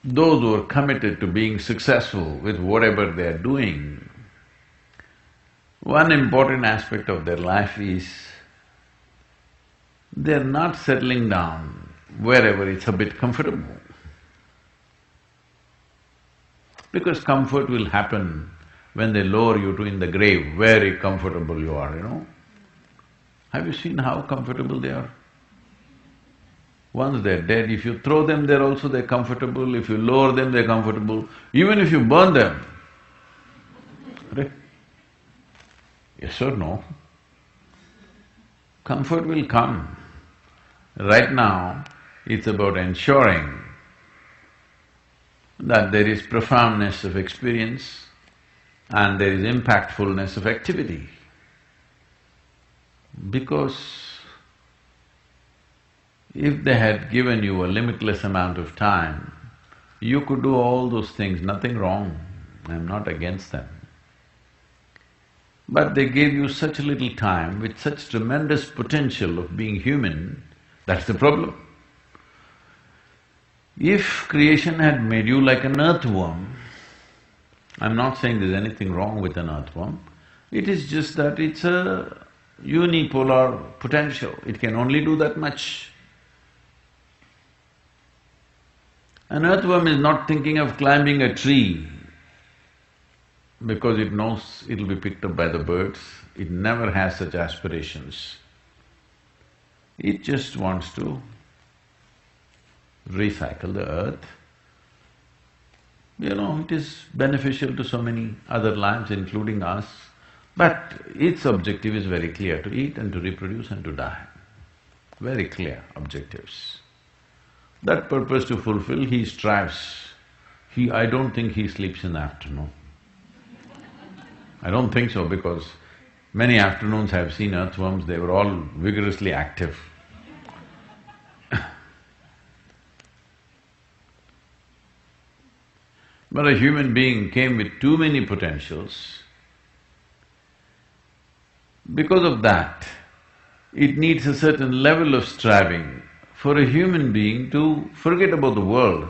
those who are committed to being successful with whatever they are doing, one important aspect of their life is they're not settling down wherever it's a bit comfortable. Because comfort will happen when they lower you to in the grave, very comfortable you are, you know. Have you seen how comfortable they are? Once they're dead, if you throw them there also they're comfortable, if you lower them they're comfortable, even if you burn them. Right? Yes or no? Comfort will come. Right now, it's about ensuring that there is profoundness of experience and there is impactfulness of activity. Because if they had given you a limitless amount of time, you could do all those things, nothing wrong, I'm not against them. But they gave you such a little time with such tremendous potential of being human, that's the problem. If creation had made you like an earthworm, I'm not saying there's anything wrong with an earthworm, it is just that it's a unipolar potential, it can only do that much. An earthworm is not thinking of climbing a tree because it knows it'll be picked up by the birds, it never has such aspirations. It just wants to recycle the earth. You know, it is beneficial to so many other lives, including us, but its objective is very clear, to eat and to reproduce and to die. Very clear objectives. That purpose to fulfill, he strives. I don't think he sleeps in the afternoon. I don't think so, because many afternoons I've seen earthworms, they were all vigorously active. But a human being came with too many potentials. Because of that, it needs a certain level of striving for a human being to forget about the world,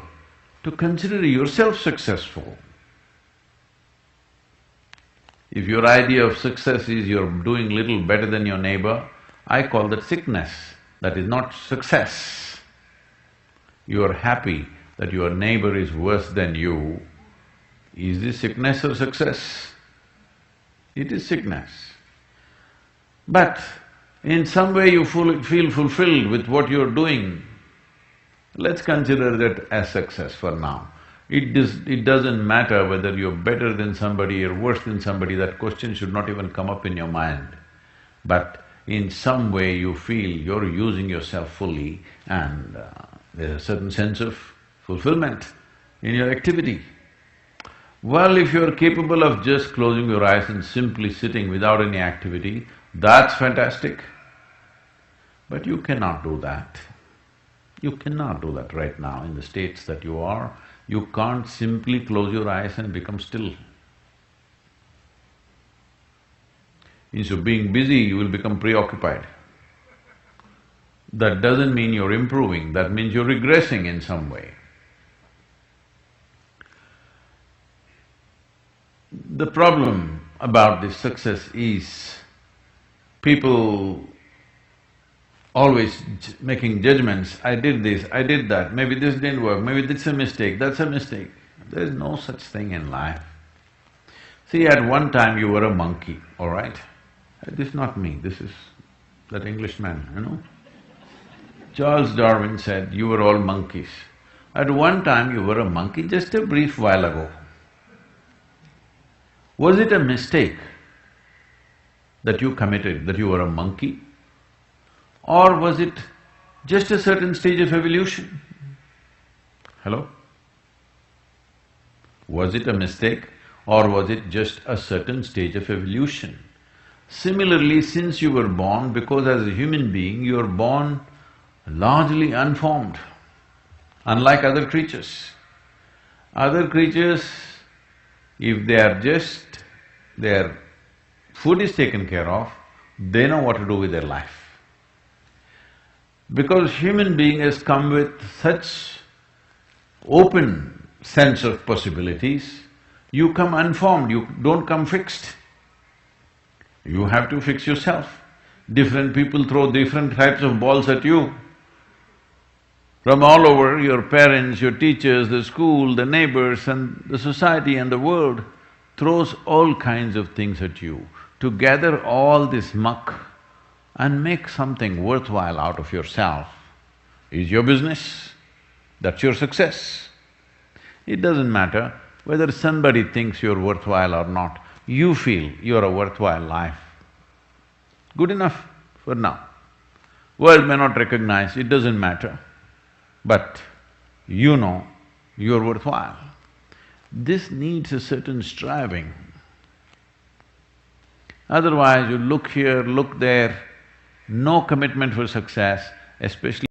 to consider yourself successful. If your idea of success is you're doing little better than your neighbor, I call that sickness, that is not success. You are happy that your neighbor is worse than you. Is this sickness or success? It is sickness. But in some way you feel fulfilled with what you're doing, let's consider that as success for now. It doesn't matter whether you're better than somebody or worse than somebody, that question should not even come up in your mind. But in some way you feel you're using yourself fully and there's a certain sense of fulfillment in your activity. Well, if you're capable of just closing your eyes and simply sitting without any activity, that's fantastic. But you cannot do that. You cannot do that right now in the states that you are. You can't simply close your eyes and become still. Instead of being busy, you will become preoccupied. That doesn't mean you're improving, that means you're regressing in some way. The problem about this success is people always making judgments, I did this, I did that, maybe this didn't work, maybe this is a mistake, that's a mistake. There is no such thing in life. See, at one time you were a monkey, all right? This is not me, this is that Englishman, you know. Charles Darwin said, you were all monkeys. At one time you were a monkey, just a brief while ago. Was it a mistake that you committed, that you were a monkey? Or was it just a certain stage of evolution? Hello? Was it a mistake or was it just a certain stage of evolution? Similarly, since you were born, because as a human being you are born largely unformed, unlike other creatures. Other creatures, if they are just… their food is taken care of, they know what to do with their life. Because human being has come with such open sense of possibilities, you come unformed, you don't come fixed. You have to fix yourself. Different people throw different types of balls at you. From all over, your parents, your teachers, the school, the neighbors and the society and the world throws all kinds of things at you. To gather all this muck and make something worthwhile out of yourself is your business. That's your success. It doesn't matter whether somebody thinks you're worthwhile or not, you feel you're a worthwhile life. Good enough for now. World may not recognize, it doesn't matter, but you know you're worthwhile. This needs a certain striving. Otherwise, you look here, look there, no commitment for success, especially